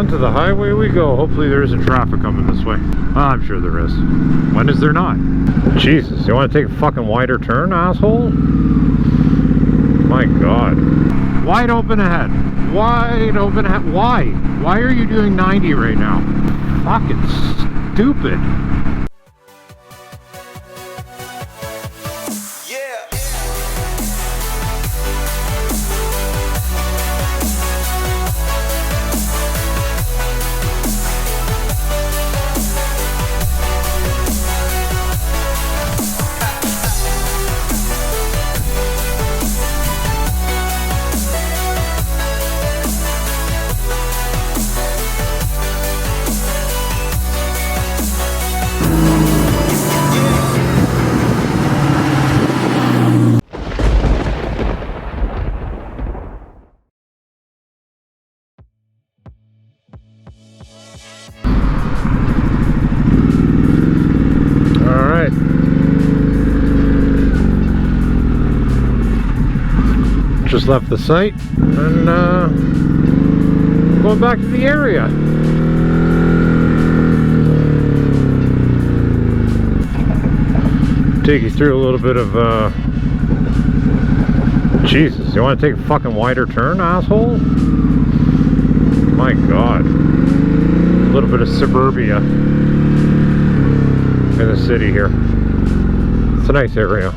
onto the highway we go. Hopefully there isn't traffic coming this way. I'm sure there is. When is there not? Jesus, you want to take a fucking wider turn, asshole? My God. Wide open ahead. Wide open ahead. Why? Why are you doing 90 right now? Fucking stupid. Just left the site and going back to the area. Take you through a little bit of Jesus, you want to take a fucking wider turn, asshole? My God. A little bit of suburbia in the city here. It's a nice area.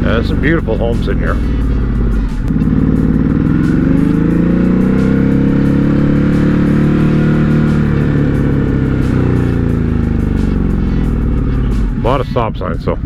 There's some beautiful homes in here. A lot of stop signs, though.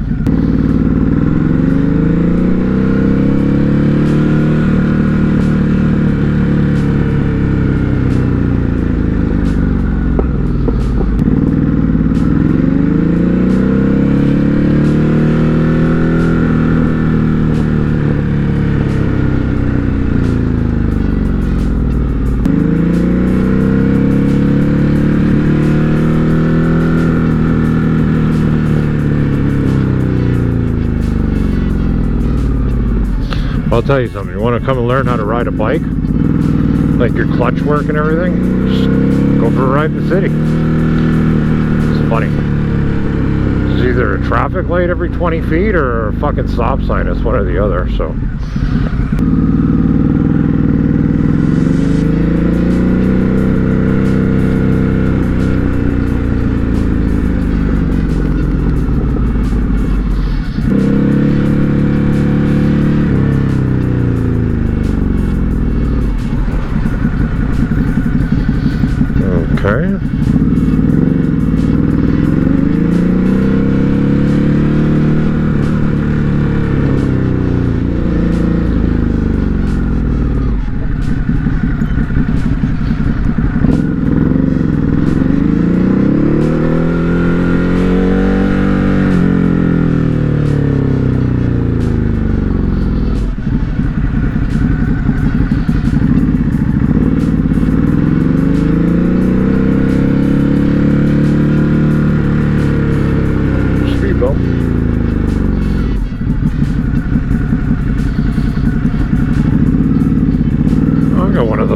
I'll tell you something, you want to come and learn how to ride a bike, like your clutch work and everything, just go for a ride in the city. It's funny. There's either a traffic light every 20 feet or a fucking stop sign. It's one or the other, so. Okay.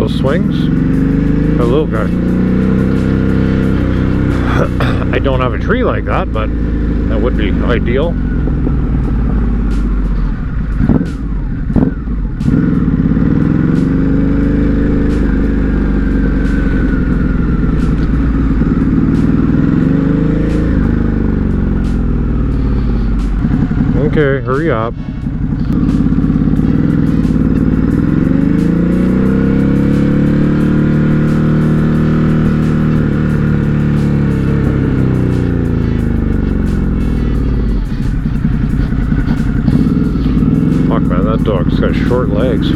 Swings. A little guy. I don't have a tree like that, but that would be ideal. Okay, hurry up. Dog's got short legs.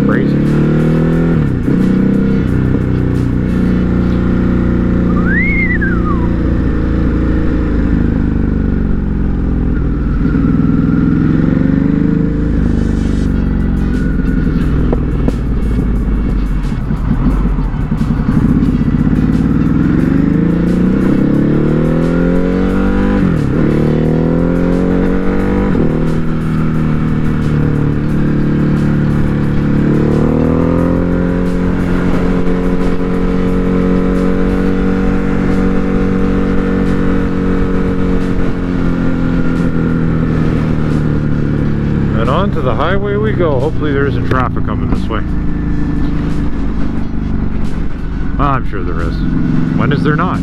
Crazy. onto the highway we go. Hopefully there isn't traffic coming this way. I'm sure there is. When is there not?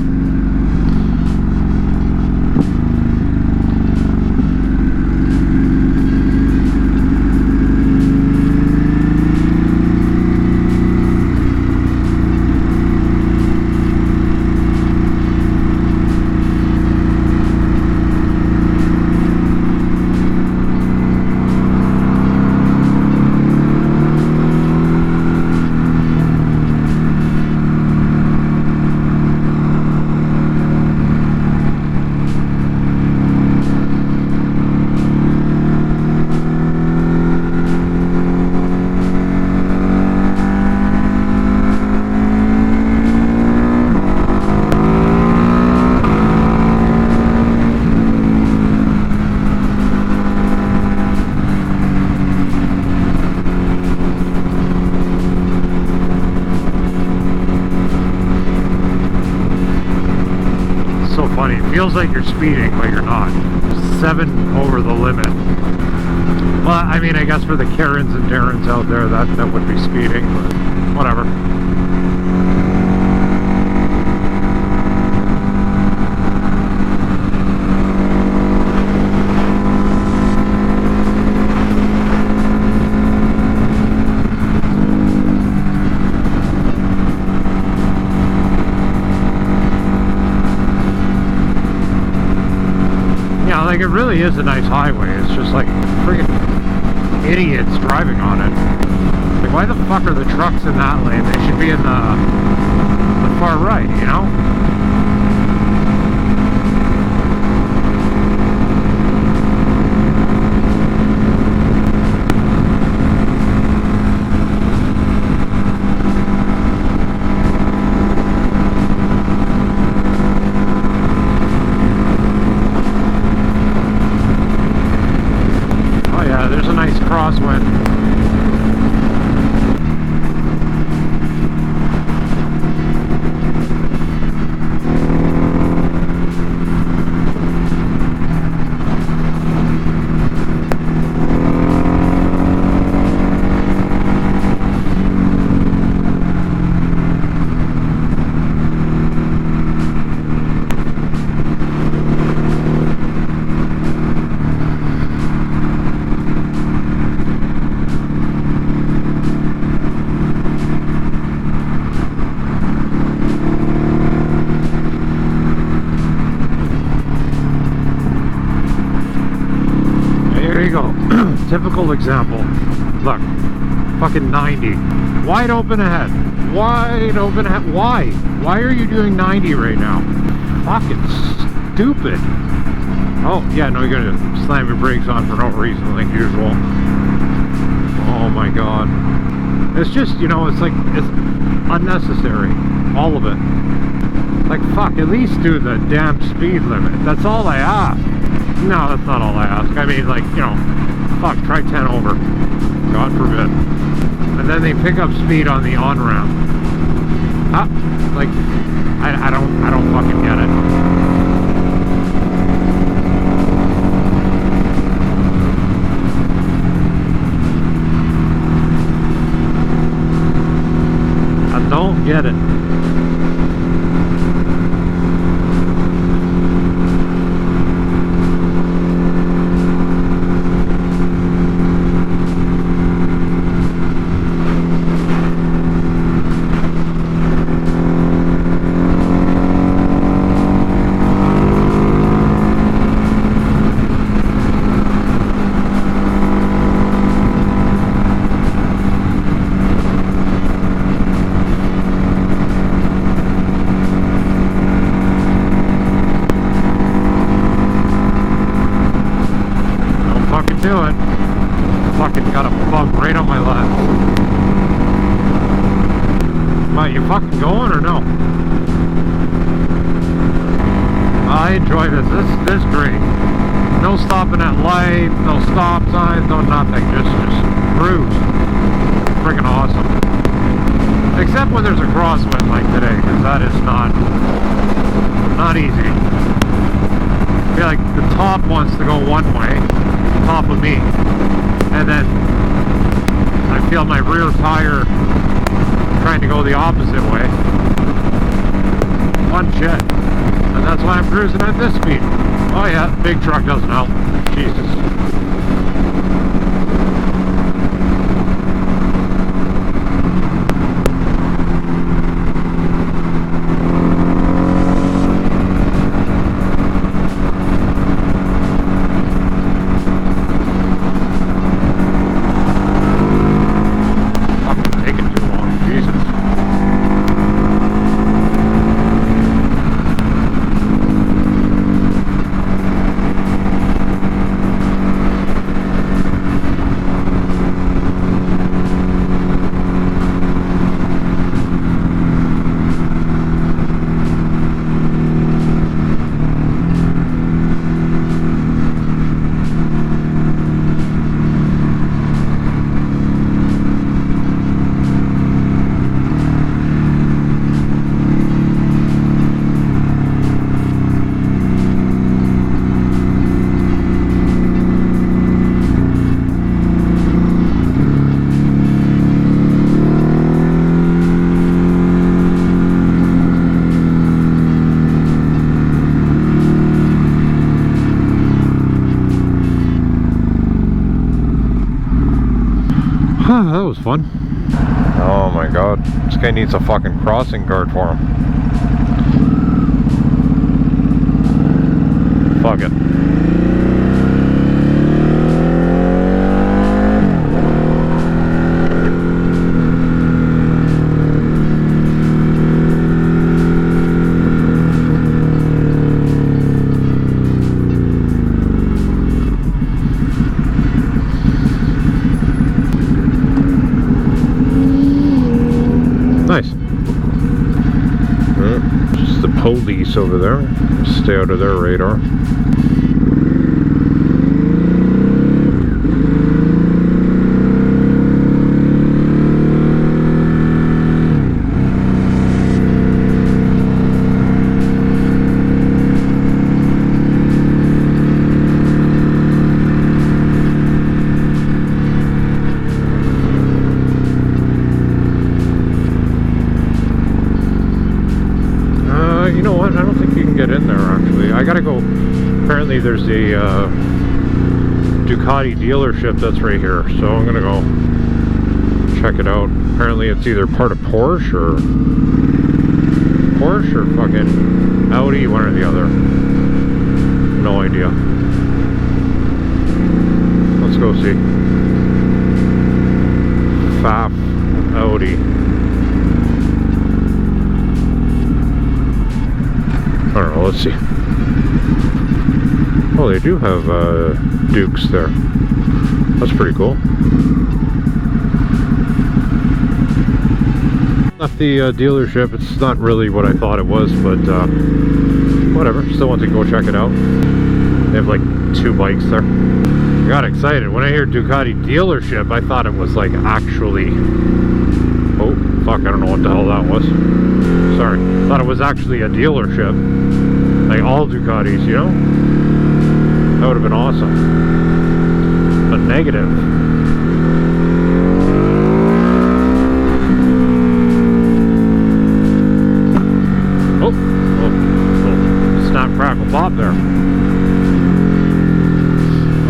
Feels like you're speeding, but you're not. 7 over the limit. Well, I mean, I guess for the Karens and Darrens out there, that would be speeding, but whatever. Like, it really is a nice highway. It's just like friggin' idiots driving on it. Like, why the fuck are the trucks in that lane? They should be in the far right, you know? Crosswind. Typical example. Look, fucking 90. Wide open ahead. Wide open ahead. Why? Why are you doing 90 right now? Fucking stupid. Oh, yeah, no, you're gonna slam your brakes on for no reason, like usual. Oh my god. It's just, you know, it's like, it's unnecessary. All of it. Like, fuck, at least do the damn speed limit. That's all I ask. No, that's not all I ask. I mean, like, you know, fuck, try 10 over. God forbid. And then they pick up speed on the on-ramp. Huh? Like, I don't fucking get it. I don't get it. Do it. Fucking got a bug right on my left. What, you fucking going or no? I enjoy this. This is great. No stopping at lights, no stop signs, no nothing. Just cruise. Freaking awesome. Except when there's a crosswind like today, because that is not easy. I feel like the top wants to go one way, top of me, and then got my rear tire trying to go the opposite way. One shit. And that's why I'm cruising at this speed. Oh yeah, big truck doesn't help. Jesus. That was fun. Oh my god. This guy needs a fucking crossing guard for him. Fuck it. Nice. Just the police over there. Stay out of their radar. You know what? I don't think you can get in there actually. I gotta go. Apparently there's a Ducati dealership that's right here, so I'm gonna go check it out. Apparently it's either part of Porsche or fucking Audi, one or the other. No idea. Let's go see. Faf Audi. I don't know, let's see. Oh, they do have Dukes there. That's pretty cool. Left the dealership. It's not really what I thought it was, but whatever. Still want to go check it out. They have like 2 bikes there. I got excited. When I hear Ducati dealership, I thought it was like actually... Oh, fuck, I don't know what the hell that was. Sorry. I thought it was actually a dealership. Like all Ducatis, you know? That would have been awesome. But negative. Oh, snap, crackle, pop there.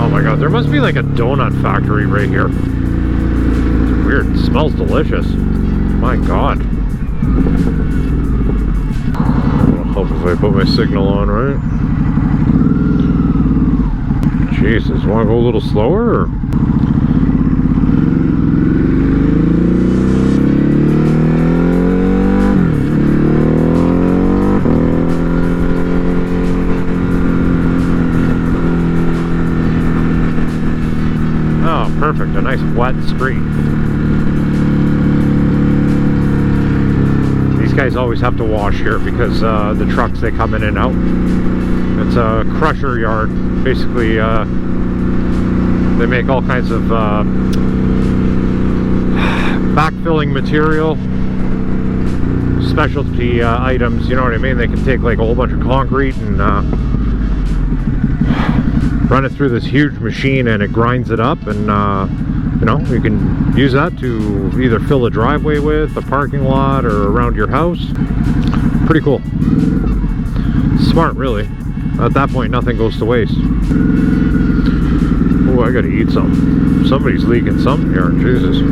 Oh my god, there must be like a donut factory right here. It's weird, it smells delicious. My god. It'll help if I put my signal on, right? Jesus, want to go a little slower? Or? Oh, perfect. A nice wet street. These guys always have to wash here because the trucks, they come in and out. It's a crusher yard. Basically, they make all kinds of backfilling material, specialty items, you know what I mean? They can take like a whole bunch of concrete and run it through this huge machine, and it grinds it up and you know, you can use that to either fill a driveway with, a parking lot, or around your house. Pretty cool. Smart, really. At that point, nothing goes to waste. Oh, I gotta eat something. Somebody's leaking something here, Jesus.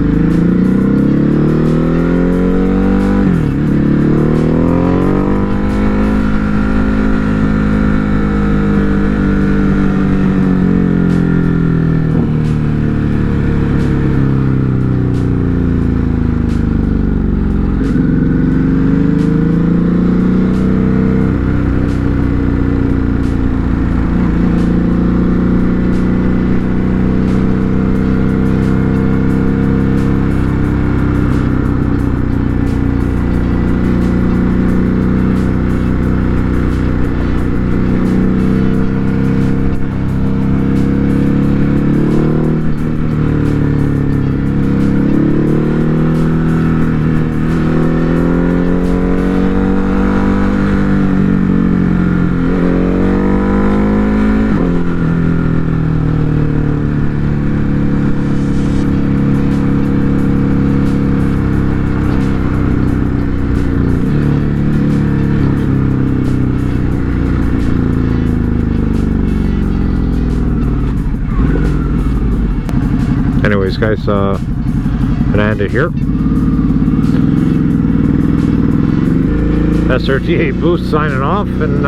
Anyways, guys, gonna end it here. SRT8 Boost signing off, and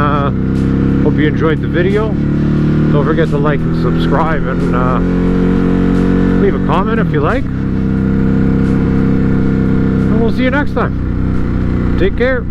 hope you enjoyed the video. Don't forget to like and subscribe, and leave a comment if you like. And we'll see you next time. Take care.